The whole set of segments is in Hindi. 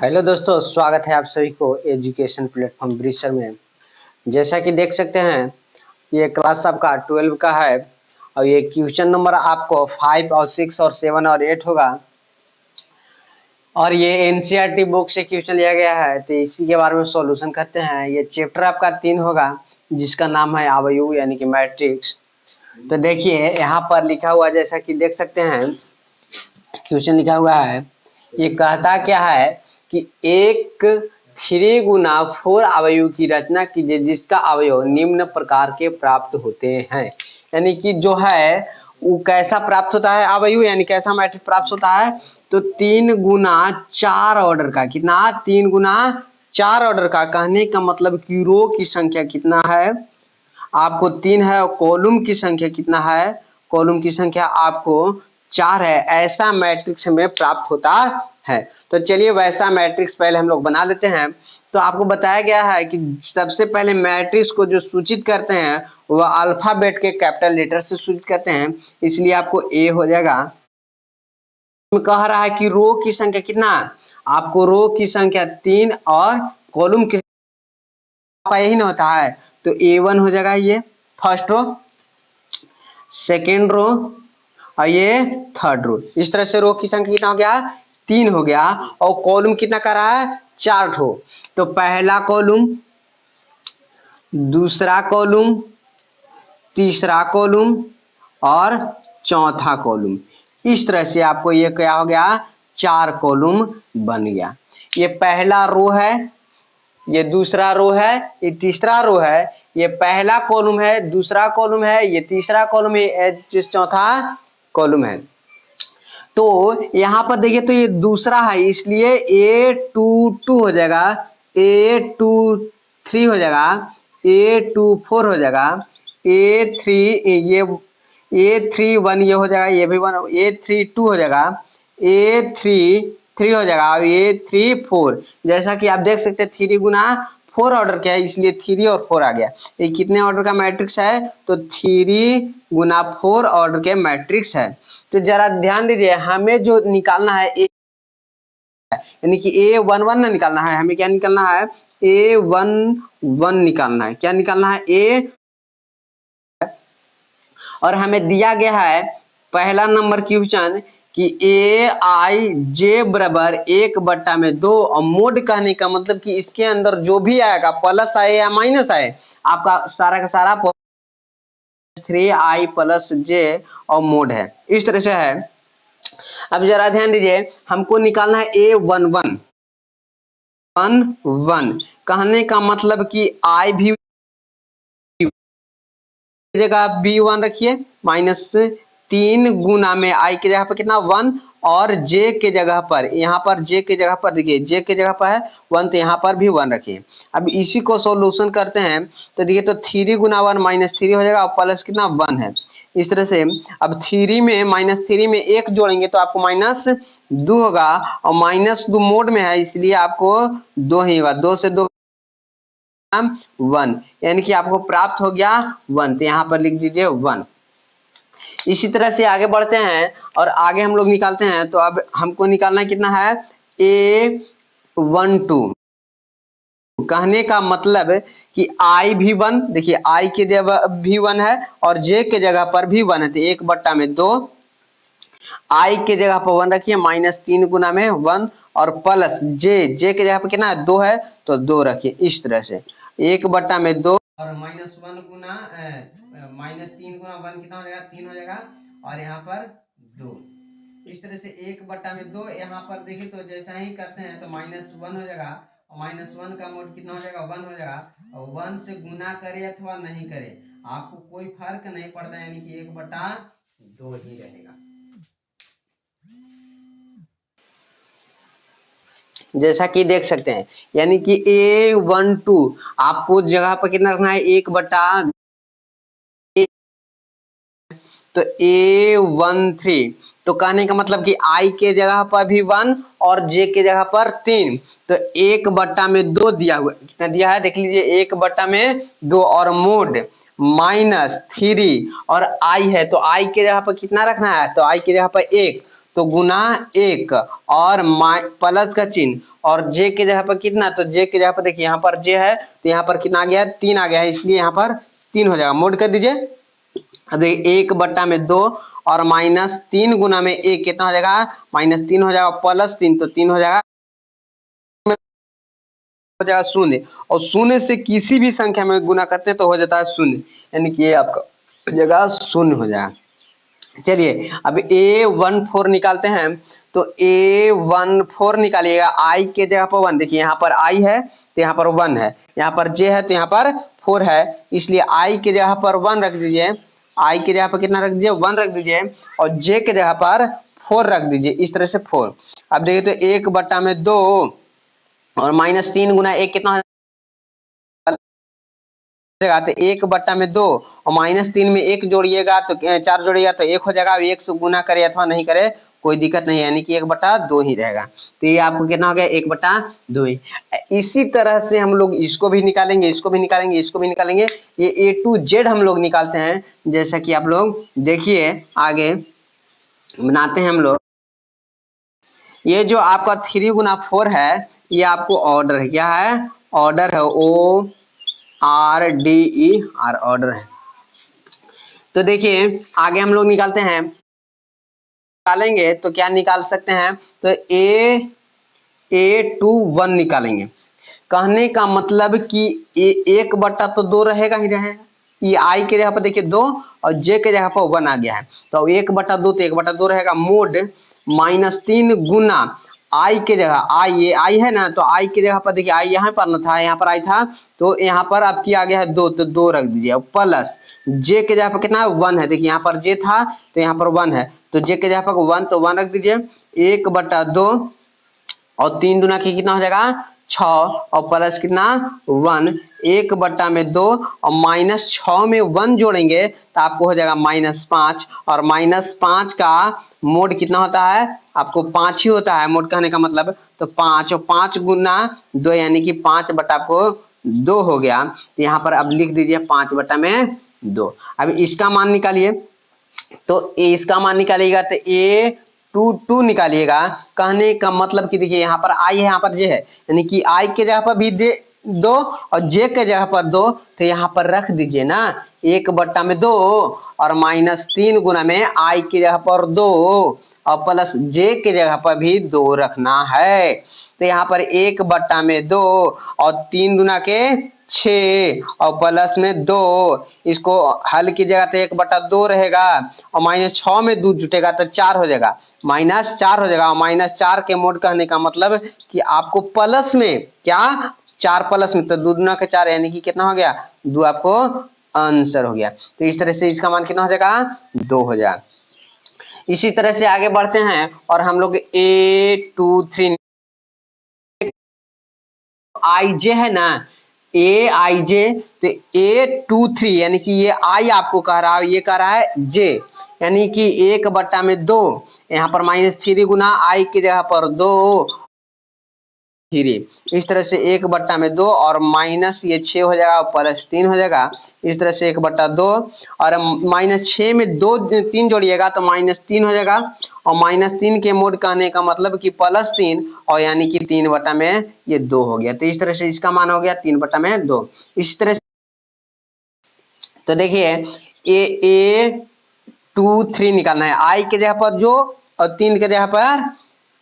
हेलो दोस्तों, स्वागत है आप सभी को एजुकेशन प्लेटफॉर्म ब्रिसर में। जैसा कि देख सकते हैं, ये क्लास आपका 12 का है और ये क्वेश्चन नंबर आपको 5 और 6 और 7 और 8 होगा और ये एनसीईआरटी बुक से क्वेश्चन लिया गया है। तो इसी के बारे में सॉल्यूशन करते हैं। ये चैप्टर आपका 3 होगा जिसका नाम है अवयव यानी कि मैट्रिक्स। तो देखिए यहाँ पर लिखा हुआ, जैसा कि देख सकते हैं क्वेश्चन लिखा हुआ है। ये कहता क्या है कि एक 3 गुना 4 अवयव की रचना कीजिए जिसका अवयव निम्न प्रकार के प्राप्त होते हैं। यानी कि जो है वो कैसा प्राप्त होता है अवयव, यानी कैसा मैट्रिक्स प्राप्त होता है। तो 3 गुना 4 ऑर्डर का, कितना 3 गुना 4 ऑर्डर का, कहने का मतलब कि रो की संख्या कितना है आपको 3 है और कॉलम की संख्या कितना है, कॉलम की संख्या आपको 4 है। ऐसा मैट्रिक्स हमें प्राप्त होता है। तो चलिए वैसा मैट्रिक्स पहले हम लोग बना लेते हैं। तो आपको बताया गया है कि सबसे पहले मैट्रिक्स को जो सूचित करते हैं वह अल्फाबेट के कैपिटल लेटर से सूचित करते हैं, इसलिए आपको ए हो जाएगा। कह रहा है कि रो की संख्या कितना, आपको रो की संख्या 3 और कॉलम की यही ना होता है। तो A1 हो जाएगा, ये फर्स्ट रो, सेकेंड रो और ये थर्ड रो। इस तरह से रो की संख्या कितना हो गया, 3 हो गया और कॉलम कितना कर रहा है, 4 ठो। तो पहला कॉलम, दूसरा कॉलम, तीसरा कॉलम और चौथा कॉलम। इस तरह से आपको ये क्या हो गया, 4 कॉलम बन गया। ये पहला रो है, ये दूसरा रो है, ये तीसरा रो है, ये पहला कॉलम है, दूसरा कॉलम है, ये तीसरा कॉलम है, ये चौथा कॉलम है। तो यहाँ पर देखिए तो ये दूसरा है, इसलिए A22 हो जाएगा, A23 हो जाएगा, A24 हो जाएगा, A31 ये हो जाएगा, ये भी 1, A32 हो जाएगा, A33 हो जाएगा और A34। जैसा कि आप देख सकते हैं 3 गुना 4 ऑर्डर क्या है, इसलिए 3 और 4 आ गया। ये कितने ऑर्डर का मैट्रिक्स है, तो 3 गुना 4 ऑर्डर के मैट्रिक्स है। तो जरा ध्यान दीजिए, हमें जो निकालना है ए, यानी कि A11 ना निकालना है, हमें क्या निकालना है, A11 निकालना है। क्या निकालना है, ए, और हमें दिया गया है पहला नंबर क्वेश्चन कि Aij बराबर 1/2 और मोड कहने का मतलब कि इसके अंदर जो भी आएगा प्लस आए या माइनस आए, आपका सारा का सारा 3i प्लस j और मोड है। इस तरह से है। अब जरा ध्यान दीजिए, हमको निकालना है A11 कहने का मतलब कि i भी जगह B1 रखिए, -3 गुना में i की जगह पर कितना 1 और j के जगह पर, यहाँ पर j के जगह पर देखिए, j के जगह पर है 1 तो यहाँ पर भी 1 रखिए। अब इसी को सॉल्यूशन करते हैं तो देखिए तो 3 गुना 1 -3 हो जाएगा और प्लस कितना 1 है। इस तरह से अब 3 में -3 में 1 जोड़ेंगे तो आपको -2 होगा और -2 मोड में है, इसलिए आपको 2 ही होगा। 2 से 2 1, यानी कि आपको प्राप्त हो गया 1, तो यहाँ पर लिख दीजिए 1। इसी तरह से आगे बढ़ते हैं और आगे हम लोग निकालते हैं। तो अब हमको निकालना कितना है, A12 कहने का मतलब कि i भी 1, देखिए i के जगह भी 1 है और j के जगह पर भी 1 है, तो 1/2 i के जगह पर 1 रखिए, -3 गुना में 1 और प्लस j के जगह पर कितना है 2 है तो 2 रखिए। इस तरह से 1/2 और -1 गुना -3 गुना 1 कितना हो जाएगा, 3 हो जाएगा और यहाँ पर 2। इस तरह से 1/2 यहाँ पर देखिए तो जैसा ही करते हैं तो -1 हो जाएगा और -1 का मोड कितना हो जाएगा, 1 हो जाएगा और 1 से गुना करे अथवा नहीं करे आपको कोई फर्क नहीं पड़ता, यानी कि 1/2 ही रहेगा। जैसा कि देख सकते हैं, यानी कि A12 आपको जगह पर कितना रखना है, 1/, तो A13 तो कहने का मतलब कि i के जगह पर भी 1 और j के जगह पर 3, तो 1/2 दिया हुआ, कितना दिया है देख लीजिए, 1/2 और मोड -3 और i है तो i के जगह पर कितना रखना है, तो i के जगह पर 1 तो गुना 1 और प्लस का चिन्ह और जे के जगह पर कितना, तो जे के जगह पर देखिए यहाँ पर जे है तो यहाँ पर कितना आ गया है, 3 आ गया है, इसलिए यहाँ पर 3 हो जाएगा। मोड कर दीजिए। अब देखिए 1/2 और -3 गुना में 1 कितना हो जाएगा, -3 हो जाएगा, +3 तो 3 हो जाएगा, हो जाएगा 0। और 0 से किसी भी संख्या में गुना करते तो हो जाता है 0, यानी कि ये आपका जगह 0 हो जाएगा। चलिए अब A14 निकालते हैं। तो A14 निकालिएगा, I के जगह पर 1, देखिए यहाँ पर I है तो यहाँ पर 1 है, यहाँ पर J है तो यहाँ पर 4 है, इसलिए I के जगह पर 1 रख दीजिए। I के जगह पर कितना रख दीजिए, 1 रख दीजिए, और J के जगह पर 4 रख दीजिए, इस तरह से 4। अब देखिए तो 1/2 और -3 गुना 1 कितना हो जाएगा, तो 1/2 और -3 में 1 जोड़िएगा तो 4 जोड़िएगा तो 1 हो जाएगा। 1 से गुना करे अथवा नहीं करे कोई दिक्कत नहीं है, यानी कि 1/2 ही रहेगा। तो ये आपको कितना हो गया, 1/2 ही। इसी तरह से हम लोग इसको भी निकालेंगे, इसको भी निकालेंगे, इसको भी निकालेंगे। ये A to Z हम लोग निकालते हैं, जैसा कि आप लोग देखिए आगे बनाते हैं हम लोग। ये जो आपका 3 गुना 4 है, ये आपको ऑर्डर है, क्या है, ऑर्डर है, ORDER ऑर्डर है। तो देखिए आगे हम लोग निकालते हैं, निकालेंगे तो क्या निकाल सकते हैं, तो A21 निकालेंगे। कहने का मतलब कि 1/2 रहेगा ही रहेगा। ये I के जगह पर देखिए 2 और J के जगह पर 1 आ गया है, तो 1/2 तो 1/2 रहेगा। मोड -3 गुना I के जगह, ये I है ना, तो I के जगह पर देखिए I यहाँ पर न था, यहाँ पर I था, तो यहाँ पर अब क्या आ गया है 2, तो 2 रख दीजिए। प्लस J के जगह पर कितना है, 1 है, देखिए यहाँ पर J था तो यहाँ पर 1 है, तो J के जगह पर 1 तो 1 रख दीजिए। 1/2 और 3 दूना की कितना हो जाएगा 6, और प्लस कितना 1, 1/2 और -6 में 1 जोड़ेंगे तो आपको हो जाएगा -5, और -5 का मोड कितना होता है, आपको 5 ही होता है मोड कहने का मतलब। तो 5 और 5 गुना 2 यानी कि 5/2 हो गया। तो यहाँ पर अब लिख दीजिए 5/2। अब इसका मान निकालिए, तो इसका मान निकालिएगा तो A22 निकालिएगा। कहने का मतलब कि देखिए यहाँ पर I है, यहाँ पर J है, यानी कि I के जगह पर भी 2 और J के जगह पर 2, तो यहाँ पर रख दीजिए ना 1/2 और -3 गुना में I की जगह पर 2 और प्लस J के जगह पर भी 2 रखना है। तो यहाँ पर 1/2 और 3 गुना के 6 और प्लस में 2, इसको हल की जगह तो 1/2 रहेगा, और -6 में 2 जुटेगा तो 4 हो जाएगा, -4 हो जाएगा। -4 के मोड कहने का मतलब कि आपको प्लस में क्या 4 प्लस में, तो 2 गुना के 4 यानी कि कितना हो गया 2, आपको आंसर हो गया। तो इस तरह से इसका मान कितना हो जाएगा 2 हो जाएगा। इसी तरह से आगे बढ़ते हैं और हम लोग A23 IJ है ना, AIJ, तो A23 यानी कि ये I आपको कह रहा है, ये कह रहा है J, यानी कि 1/2 यहाँ पर -3 गुना I की जगह पर 2 3, इस तरह से 1/2 और माइनस ये 6 हो जाएगा, प्लस 3 हो जाएगा, इस तरह से 1/2 और -6 में 2 3 जोड़िएगा तो -3 हो जाएगा, और -3 के मोड कहने का मतलब कि +3, और यानी कि 3/2 में ये 2 हो गया। तो इस तरह से इसका मान हो गया 3/2। इस तरह से तो देखिए A23 निकालना है, I के जगह पर जो और 3 के जगह पर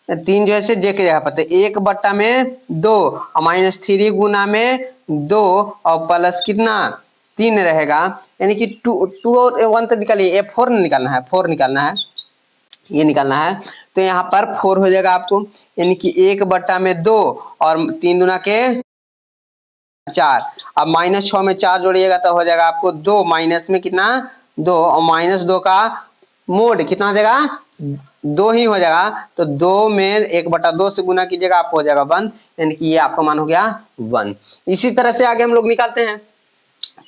3 जो है J के जगह पर, तो 1/2 और -3 गुना में 2 और प्लस कितना 3 रहेगा, यानी कि 2 और 1 तो निकालिए, 4 निकालना है, 4 निकालना है, ये निकालना है। तो यहाँ पर 4 हो जाएगा आपको, यानी कि 1/2 और 3 गुना के 4, अब -6 में 4 जोड़िएगा तो हो जाएगा आपको 2, माइनस में कितना 2, और -2 का मोड कितना हो जाएगा 2 ही हो जाएगा। तो 2 में 1/2 से गुना कीजिएगा, आपको हो जाएगा 1, यानी कि ये आपका मान हो गया 1। इसी तरह से आगे हम लोग निकालते हैं।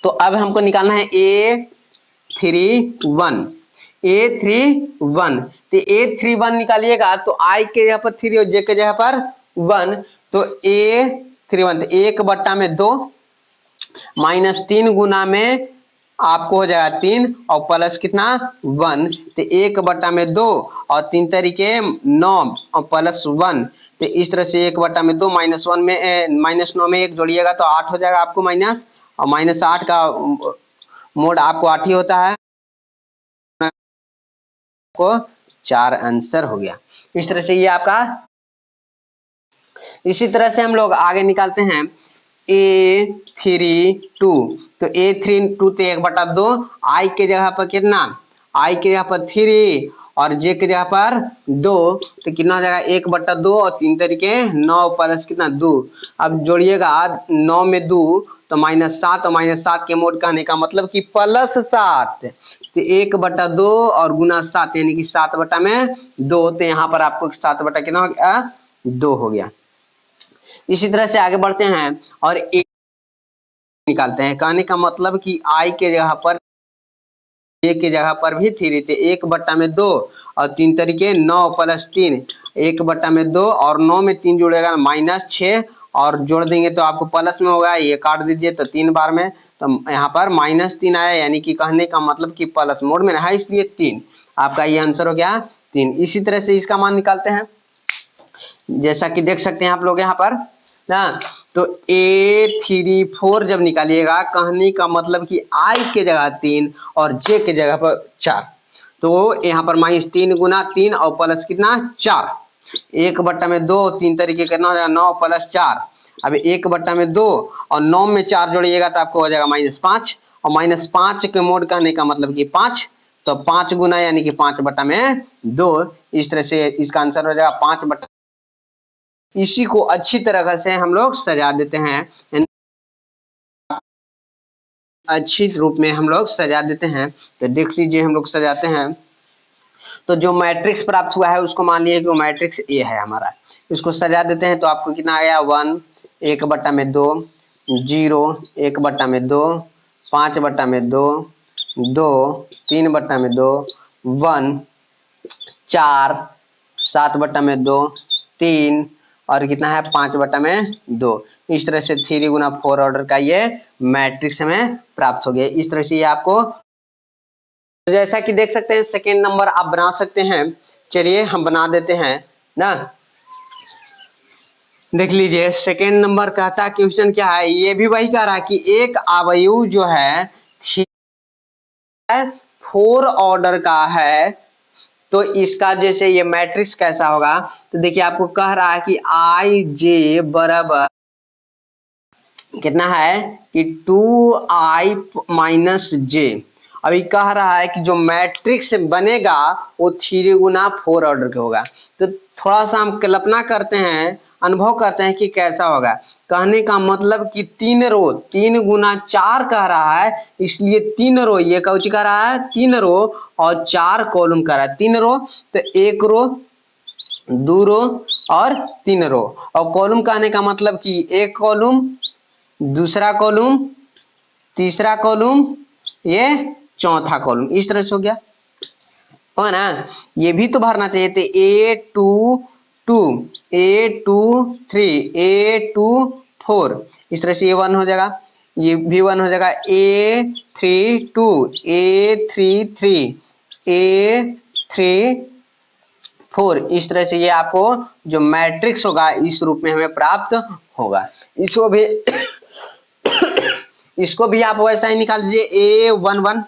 तो अब हमको निकालना है A31, A31, तो A31 निकालिएगा तो I के जगह पर 3 और J के जगह पर 1, तो A31 1/2 -3 गुना में आपको हो जाएगा 3 और प्लस कितना 1, तो 1/2 और 3 तरीके 9 और प्लस 1, तो इस तरह से 1/2 -1 में -9 में 1 जोड़िएगा तो 8 हो जाएगा आपको माइनस, और -8 का मोड आपको 8 ही होता है, आपको 4 आंसर हो गया। इस तरह से ये आपका, इसी तरह से हम लोग आगे निकालते हैं A32। तो A32 तो 1/2, आई के जगह पर कितना, आई के जगह पर 3 और जे के जगह पर 2, तो कितना हो जाएगा 1/2 और 3 तरीके 9 प्लस कितना 2। अब जोड़िएगा 9 में 2 तो -7, और -7 के मोड कहने का मतलब कि +7, तो 1/2 और गुना 7 यानी कि 7/2। तो यहाँ पर आपको 7 बटा कितना हो गया 2 हो गया। इसी तरह से आगे बढ़ते हैं और ए निकालते हैं, कहने का मतलब कि आई के जगह पर ए के जगह पर भी 3 थे, 1/2 और 3 तरीके 9 प्लस 3, 1/2 और 9 में 3 जुड़ेगा -6 और जोड़ देंगे तो आपको प्लस में होगा, ये काट दीजिए तो 3 बार में, तो यहाँ पर -3 आया, यानी कि कहने का मतलब कि प्लस मोड में है इसलिए 3, आपका ये आंसर हो गया 3। इसी तरह से इसका मान निकालते हैं, जैसा कि देख सकते हैं आप लोग यहाँ पर ना। तो A34 जब निकालिएगा, कहने का मतलब कि आई के जगह 3 और जे के जगह पर 4, तो यहाँ पर -3 गुना 3 और प्लस कितना 4, 1/2 3 तरीके कितना हो जाएगा 9 प्लस 4। अब 1/2 और 9 में 4 जोड़िएगा तो आपको हो जाएगा -5, और -5 के मोड कहने का मतलब कि 5, तो 5 गुना यानी कि 5/2। इस तरह से इसका आंसर हो जाएगा 5/। इसी को अच्छी तरह से हम लोग सजा देते हैं, अच्छी रूप में हम लोग सजा देते हैं। तो देख लीजिए हम लोग सजाते हैं, तो जो मैट्रिक्स प्राप्त हुआ है उसको मान लीजिए कि मैट्रिक्स ए है हमारा, इसको सजा देते हैं तो आपको कितना आया 1 1/2, 0 1/2, 5/2, 2 3/2, 1 4 7/2, 3 और कितना है 5/2। इस तरह से 3 गुना 4 ऑर्डर का ये मैट्रिक्स हमें प्राप्त हो गया। इस तरह से ये आपको, तो जैसा कि देख सकते हैं सेकेंड नंबर आप बना सकते हैं। चलिए हम बना देते हैं ना, देख लीजिए सेकेंड नंबर कहता क्वेश्चन क्या है, ये भी वही कह रहा है कि एक अवयव जो है 4 ऑर्डर का है, तो इसका जैसे ये मैट्रिक्स कैसा होगा, तो देखिए आपको कह रहा है कि आई जे बराबर कितना है कि 2i - j। अभी कह रहा है कि जो मैट्रिक्स बनेगा वो 3 गुना 4 ऑर्डर का होगा। तो थोड़ा सा हम कल्पना करते हैं, अनुभव करते हैं कि कैसा होगा। कहने का मतलब कि 3 रो 3 गुना 4 कह रहा है, इसलिए 3 रो, ये कौच कह रहा है 3 रो और 4 कॉलम कह रहा है। 3 रो तो 1 रो 2 रो और 3 रो, और कॉलम कहने का मतलब कि एक कॉलम, दूसरा कॉलम, तीसरा कॉलम, ये चौथा कॉलम, इस तरह से हो गया हो ना। ये भी तो भरना चाहिए थे A22, A23, A24, इस तरह से ये 1 हो जाएगा, ये भी 1 हो जाएगा, A32, A33, A34। इस तरह से ये आपको जो मैट्रिक्स होगा इस रूप में हमें प्राप्त होगा। इसको भी आप वैसा ही निकाल लीजिए, A11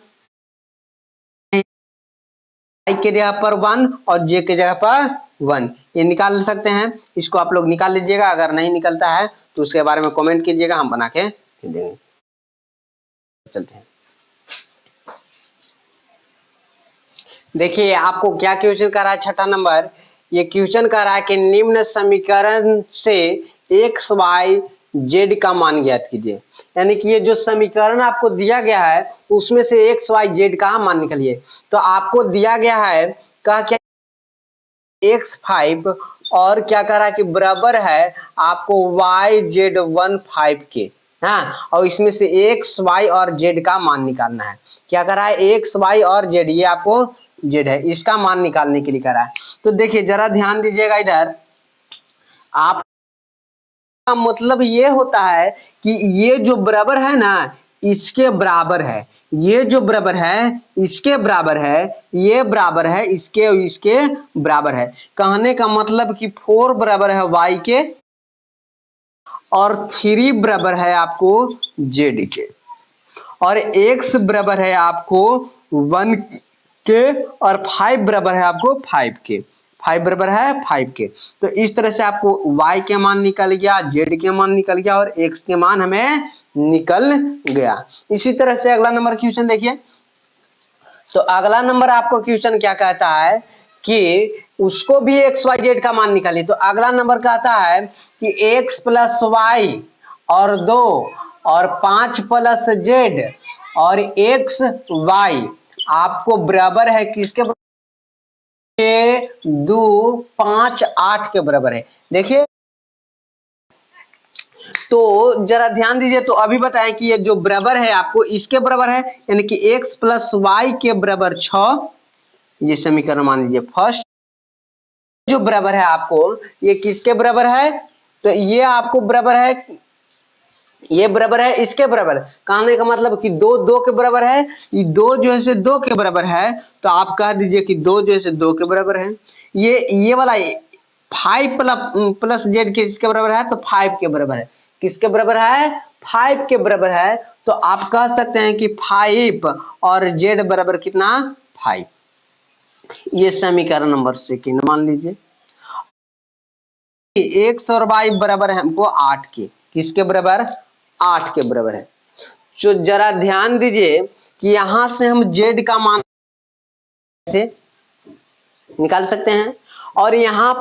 आई के जगह पर 1 और जे के जगह पर 1, ये निकाल सकते हैं। इसको आप लोग निकाल लीजिएगा, अगर नहीं निकलता है तो उसके बारे में कमेंट कीजिएगा, हम बना के देंगे। चलते हैं, देखिए आपको क्या क्वेश्चन कर रहा है छठा नंबर। ये क्वेश्चन कर रहा है कि निम्न समीकरण से एक्स वाई जेड का मान ज्ञात कीजिए। यानी कि ये जो समीकरण आपको दिया गया है उसमें से एक्स वाई जेड का मान निकालिए। तो आपको दिया गया है कहा क्या x5 और क्या कह रहा है कि बराबर है आपको YZ15 के, हाँ, और इसमें से x y और z का मान निकालना है। क्या कर रहा है x y और z, ये आपको z है, इसका मान निकालने के लिए कर रहा है। तो देखिए जरा ध्यान दीजिएगा इधर, आप मतलब ये होता है कि ये जो बराबर है ना इसके बराबर है, ये जो बराबर है इसके बराबर है, ये बराबर है इसके और इसके बराबर है। कहने का मतलब कि 4 बराबर है y के और 3 बराबर है आपको z के और x बराबर है आपको 1 के और 5 बराबर है आपको 5 के। 5 बराबर है 5 के। तो इस तरह से आपको y के मान निकल गया, z के मान निकल गया और x के मान हमें निकल गया। इसी तरह से अगला नंबर क्वेश्चन देखिए। तो अगला नंबर आपको क्वेश्चन क्या कहता है कि उसको भी एक्स वाई जेड का मान निकालिए। तो अगला नंबर कहता है कि x प्लस वाई और 2 और 5 प्लस जेड और एक्स वाई आपको बराबर है किसके? 2 5 8 के बराबर है। देखिए तो जरा ध्यान दीजिए। तो अभी बताएं कि ये जो बराबर है आपको इसके बराबर है, यानी कि x प्लस वाई के बराबर 6, ये समीकरण मान लीजिए फर्स्ट। जो बराबर है आपको ये किसके बराबर है? तो ये आपको बराबर है, ये बराबर है इसके बराबर। कहने का मतलब कि 2 2 के बराबर है, ये 2 जो है 2 के बराबर है, तो आप कह दीजिए कि 2 जो है 2 के बराबर है। ये वाला 5 प्लस जेड किसके बराबर है? तो 5 के बराबर है। किसके बराबर है? 5 के बराबर है। तो आप कह सकते हैं कि 5 और जेड बराबर कितना? 5। ये समीकरण नंबर 2 मान लीजिए। एक्स और वाई बराबर है हमको 8 के। किसके बराबर? 8 के बराबर है। तो जरा ध्यान दीजिए कि यहां से हम जेड का मान से निकाल सकते हैं और यहाँ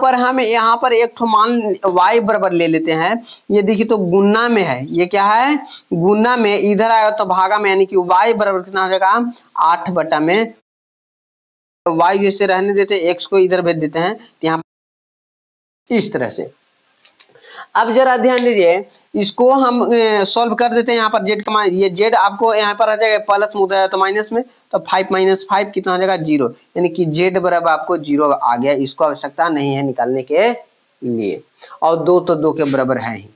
पर एक ठो मान y बराबर ले लेते हैं। ये देखिए तो गुना में है, ये क्या है? गुना में। इधर आएगा तो भागा में, यानी कि y बराबर कितना हो जाएगा? 8 बटा में। तो y जैसे रहने देते हैं, x को इधर भेज देते हैं यहाँ इस तरह से। अब जरा ध्यान दीजिए, इसको हम सॉल्व कर देते हैं। यहाँ पर जेड का मान, ये जेड आपको यहाँ पर आ जाएगा प्लस में, उधर तो माइनस में, तो 5 माइनस 5 कितना हो जाएगा? 0। यानी कि जेड बराबर आपको 0 आ गया। इसको आवश्यकता नहीं है निकालने के लिए, और 2 तो 2 के बराबर है ही।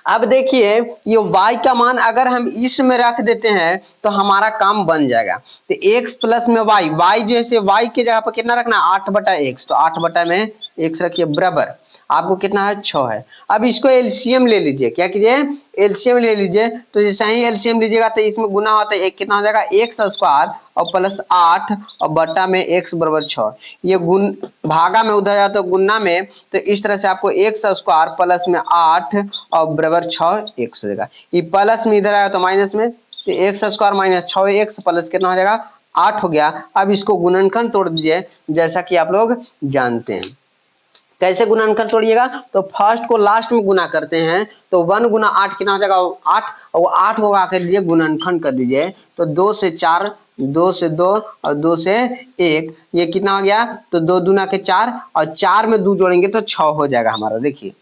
अब देखिए ये y का मान अगर हम इसमें रख देते हैं तो हमारा काम बन जाएगा। तो x प्लस में y जैसे y के जगह पर कितना रखना? 8 बटा x। तो 8 बटा में x रखिए बराबर, आपको कितना है? 6 है। अब इसको एलसीएम ले लीजिए। क्या कीजिए? एलसीएम ले लीजिए। तो जैसे ही एलसीएम लीजिएगा तो इसमें गुना होता है, एक कितना हो जाएगा? x स्क्वायर और प्लस 8 और बटा में x बराबर 6। ये गुण भागा में उधर जाता है गुना में, तो इस तरह से आपको x स्क्वायर प्लस में 8 और बराबर 6 x हो जाएगा। ये प्लस में इधर आया तो माइनस में, तो x square minus 6x plus कितना हो जाएगा? 8 हो गया। अब इसको गुणनखंड तोड़ दीजिए जैसा कि आप लोग जानते हैं। कैसे गुणनखंड तोड़िएगा? तो फर्स्ट को लास्ट में गुना करते हैं, तो 1 गुना 8 कितना हो जाएगा? 8। और 8 को आकर दीजिए गुणनखंड कर दीजिए, तो 2 से 4, 2 से 2 और 2 से 1, ये कितना हो गया? तो 2 दूना के 4 और 4 में 2 जोड़ेंगे तो 6 हो जाएगा हमारा। देखिए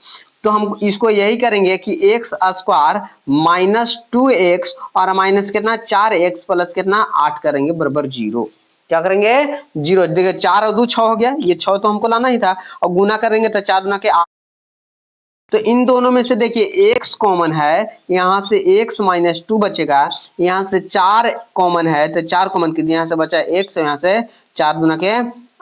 तो हम इसको यही करेंगे कि x स्क्वायर माइनस 2x और माइनस कितना? 4x प्लस कितना? 8 करेंगे बराबर 0। क्या करेंगे? 0। देखिए 4 और 2 6 हो गया, ये 6 तो हमको लाना ही था, और गुना करेंगे तो 4 गुना के 8। तो इन दोनों में से देखिए x कॉमन है, यहाँ से x माइनस 2 बचेगा, यहाँ से 4 कॉमन है तो 4 कॉमन कीजिए, यहाँ से बचा x, यहाँ से 4 गुना के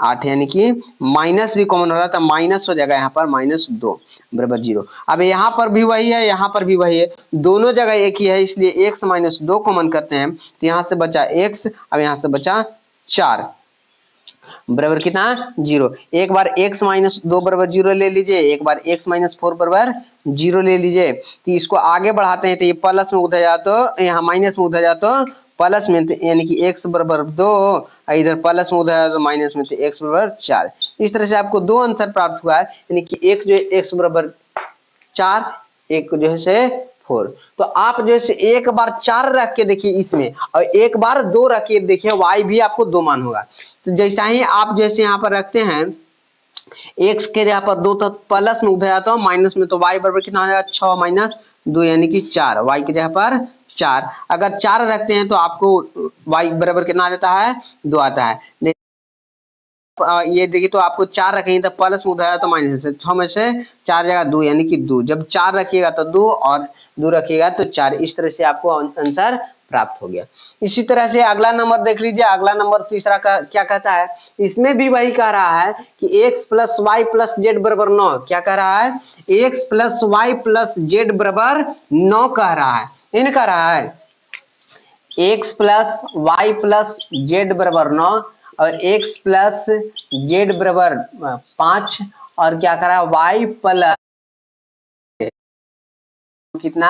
8, यानी कि माइनस भी कॉमन हो रहा था, माइनस हो जाएगा यहाँ पर -2 बराबर 0। अब यहाँ पर भी वही है, यहाँ पर भी वही है, दोनों जगह एक ही है, इसलिए x माइनस 2 कॉमन करते हैं, तो यहाँ से बचा x, अब यहाँ से बचा 4 बराबर कितना? 0। एक बार x माइनस 2 बराबर 0 ले लीजिए, एक बार x माइनस 4 बराबर 0 ले लीजिए। तो इसको आगे बढ़ाते हैं तो ये प्लस में उधर जाए तो यहाँ माइनस में उधर जाए तो प्लस में, यानी कि x बराबर 2, इधर प्लस में उधर जाए तो माइनस में, तो x बराबर 4। इस तरह से आपको 2 आंसर प्राप्त हुआ है, यानी कि एक जो है x बराबर 4, एक जो है 4। तो आप जैसे एक बार 4 रख के देखिए इसमें, और एक बार 2 रख के देखिए, y भी आपको 2 मान होगा। तो जैसा ही आप जैसे यहाँ पर रखते हैं x के जगह पर 2, तो प्लस में उधर जाता है, माइनस में, तो y बराबर कितना आ जाएगा? 6 माइनस 2 यानी कि 4। y की जगह पर 4, अगर 4 रखते हैं तो आपको y बराबर कितना आ जाता है? 2 आता है। ये देखिए तो आपको 4 रखेंगे तो प्लस में उधर आया तो माइनस से, 6 में से 4 जाएगा 2, यानी कि 2। जब 4 रखिएगा तो 2 और 2 रखिएगा तो 4। इस तरह से आपको आंसर प्राप्त हो गया। इसी तरह से अगला नंबर देख लीजिए, अगला नंबर तीसरा का क्या कहता है, इसमें भी वही कह रहा है कि x plus y plus z बराबर 9। क्या कह रहा है, x plus y plus z बराबर 9 कह रहा है। इन कह रहा है x plus y plus z बराबर 9 और x प्लस जेड बराबर 5 और क्या कह रहा है y प्लस कितना,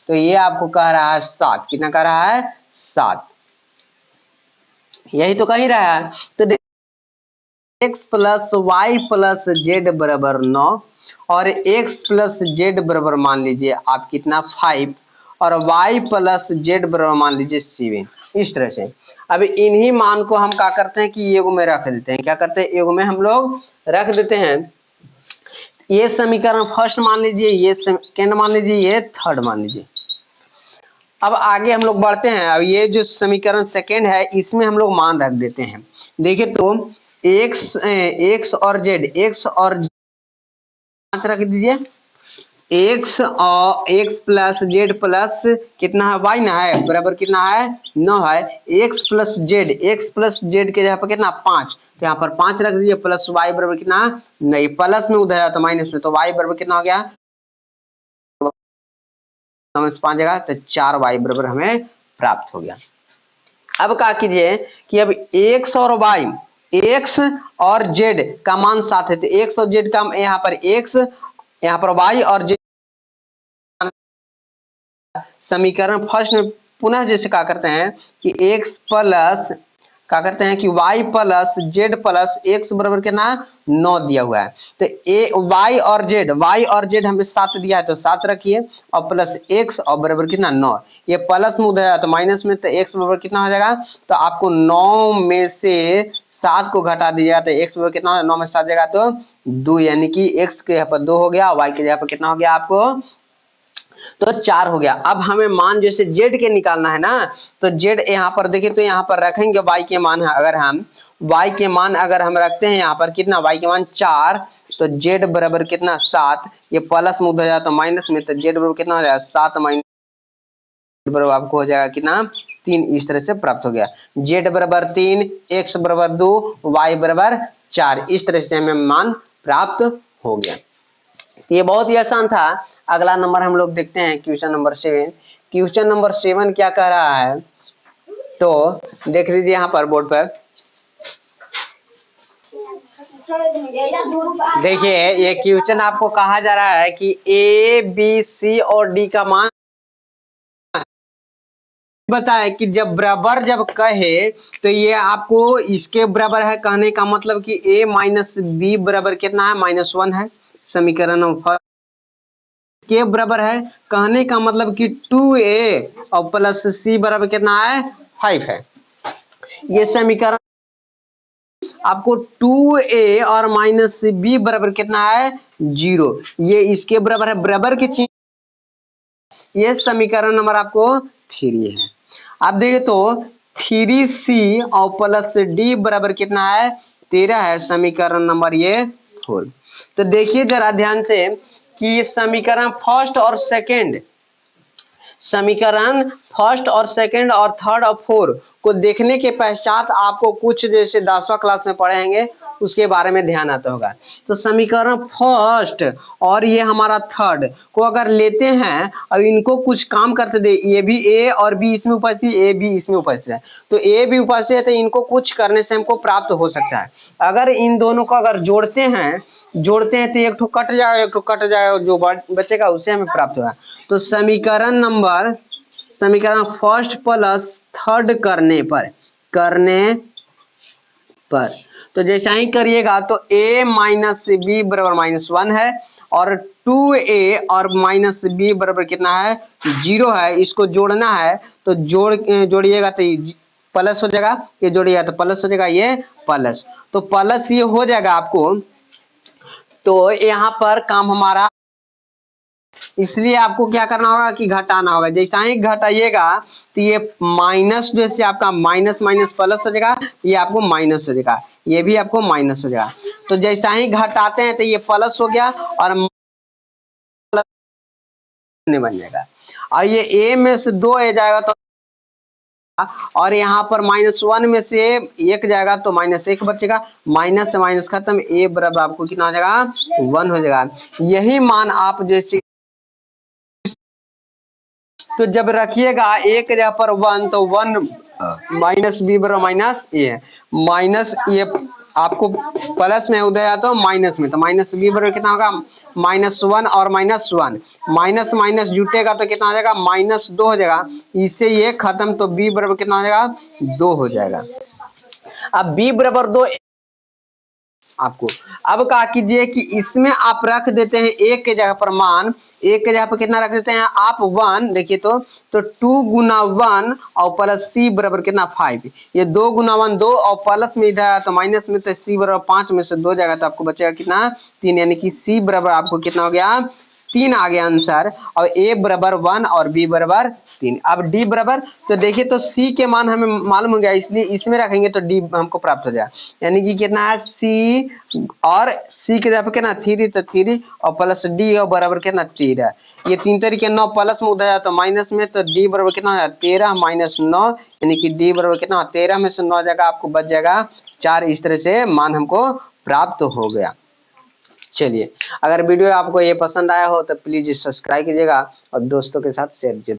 तो ये आपको कह रहा है 7। कितना कह रहा है, 7। यही तो कह ही रहा है। तो x plus y plus z बराबर 9 और x प्लस जेड बराबर मान लीजिए आप कितना 5 और y प्लस जेड बराबर मान लीजिए 7। इस तरह से अब इन्हीं मान को हम क्या करते हैं कि एगो में रख देते हैं। क्या करते हैं, एगो में हम लोग रख देते हैं। ये समीकरण फर्स्ट मान लीजिए, ये सेकेंड मान लीजिए, ये थर्ड मान लीजिए। अब आगे हम लोग बढ़ते हैं। अब ये जो समीकरण सेकेंड है इसमें हम लोग मान रख देते हैं। देखिए तो x और z, x और रख दीजिए, x और x प्लस जेड प्लस कितना है y ना है बराबर कितना है 9 है। x प्लस जेड के जगह पर कितना 5, तो यहाँ पर 5 रख दीजिए प्लस y बराबर कितना, नहीं प्लस में उधर तो माइनस में, तो y बराबर कितना हो गया 5 जगह तो 4y बराबर हमें प्राप्त हो गया। अब क्या कीजिए कि अब x और y, x और z का मान साथ है, तो x और z का यहाँ पर x यहाँ पर y और z समीकरण फर्स्ट में पुनः जैसे क्या करते हैं कि x प्लस क्या करते हैं कि y plus Z plus x बराबर कितना 9 दिया हुआ है। तो y और z हमें 7 दिया है तो 7 रखिए और प्लस x और बराबर कितना 9। ये प्लस में उधर तो माइनस में, तो x बराबर कितना हो जाएगा, तो आपको 9 में से 7 को घटा दीजिएगा तो x बराबर कितना, 9 में 7 जाएगा तो 2, यानी कि x के यहाँ पर 2 हो गया, y के जगह पर कितना हो गया आपको, तो 4 हो गया। अब हमें मान जैसे z के निकालना है ना, तो z यहाँ पर देखिए तो यहाँ पर रखेंगे y के मान है, अगर हम y के मान अगर हम रखते हैं यहाँ पर कितना, y के मान 4 तो z बराबर कितना 7, ये प्लस में उधर जाए तो माइनस में, तो z बराबर कितना हो जाएगा 7 माइनस बराबर आपको हो जाएगा कितना 3। इस तरह से प्राप्त हो गया z बराबर 3, x बराबर 2, y बराबर 4। इस तरह से हमें मान प्राप्त हो गया। ये बहुत ही आसान था। अगला नंबर हम लोग देखते हैं क्वेश्चन नंबर 7। क्वेश्चन नंबर 7 क्या कह रहा है, तो देख लीजिए यहाँ पर बोर्ड पर देखिए ये क्वेश्चन आपको कहा जा रहा है कि ए बी सी और डी का मान बताए कि जब बराबर जब कहे तो ये आपको इसके बराबर है, कहने का मतलब कि a माइनस बी बराबर कितना है -1 है। समीकरण नंबर के बराबर है, कहने का मतलब कि 2a और प्लस c बराबर कितना है 5 है। ये समीकरण आपको 2a और माइनस b बराबर कितना है 0, ये इसके बराबर है, बराबर की चीज। ये समीकरण नंबर आपको 3 है। आप देखिए तो 3c और प्लस d बराबर कितना है 13 है। समीकरण नंबर ये 4। तो देखिए जरा ध्यान से कि समीकरण फर्स्ट और सेकंड, समीकरण फर्स्ट और सेकंड और थर्ड और फोर्थ को देखने के पश्चात आपको कुछ जैसे 10वां क्लास में पढ़ेंगे उसके बारे में ध्यान आता होगा। तो समीकरण फर्स्ट और ये हमारा थर्ड को अगर लेते हैं और इनको कुछ काम करते दे, ये भी a और b इसमें उपस्थित, a b इसमें उपस्थित है, तो a b उपस्थित है तो इनको कुछ करने से हमको प्राप्त हो सकता है। अगर इन दोनों को अगर जोड़ते हैं तो एक ठो कट जाएगा, एक ठो कट जाएगा, जो बचेगा उससे हमें प्राप्त होगा। तो समीकरण फर्स्ट प्लस थर्ड करने पर तो जैसा ही करिएगा तो a माइनस बी बराबर -1 है और 2a और माइनस बी बराबर कितना है 0 है। इसको जोड़ना है तो जोड़िएगा तो प्लस हो जाएगा, ये जोड़िएगा तो प्लस हो जाएगा, ये प्लस, तो प्लस ये हो जाएगा आपको। तो यहाँ पर काम हमारा, इसलिए आपको क्या करना होगा कि घटाना होगा। जैसा ही घटाइएगा तो ये माइनस जैसे आपका माइनस माइनस प्लस हो जाएगा, ये आपको माइनस हो जाएगा, ये भी आपको माइनस हो जाएगा। तो जैसा ही घटाते हैं तो ये प्लस हो गया और प्लस बन जाएगा, और ये a में से 2 आ जाएगा तो और यहाँ पर -1 में से 1 जाएगा तो -1 बचेगा, माइनस से माइनस खत्म, a बराबर आपको कितना हो जाएगा 1 हो जाएगा। यही मान आप जैसे तो जब रखिएगा एक जगह पर 1 तो 1 माइनस बी बराबर माइनस ए है, माइनस ये आपको प्लस में उधर आता तो माइनस में, तो माइनस बी बराबर कितना होगा -1 और -1 माइनस माइनस जुटेगा तो कितना हो जाएगा -2 हो जाएगा, इससे ये खत्म तो बी बराबर कितना हो जाएगा 2 हो जाएगा। अब बी बराबर 2 आपको अब कहा कीजिए कि इसमें आप रख देते हैं एक के जगह पर मान, एक के जगह पर कितना रख देते हैं आप 1, देखिए तो 2 गुना 1 और प्लस सी बराबर कितना 5, ये 2 गुना 1 2 और प्लस में इधर तो माइनस में, तो सी बराबर 5 में से 2 जाएगा तो आपको बचेगा कितना 3, यानी कि सी बराबर आपको कितना हो गया 3 आ गया आंसर, और ए बराबर 1 और बी बराबर 3। अब डी बराबर तो देखिए तो सी के मान हमें मालूम हो गया, इसलिए इसमें रखेंगे तो डी हमको प्राप्त हो जाएगा, यानी कि कितना है सी, और सी के जगह पे कितना 3 तो 3 और प्लस डी और बराबर कितना 13, ये 3 तरीके 9 प्लस में उधर तो माइनस में, तो डी बराबर कितना है 13 माइनस 9, यानी कि डी बराबर कितना 13 में से 9 जाएगा आपको बच जाएगा 4। इस तरह से मान हमको प्राप्त हो गया। चलिए, अगर वीडियो आपको ये पसंद आया हो तो प्लीज सब्सक्राइब कीजिएगा और दोस्तों के साथ शेयर कीजिए।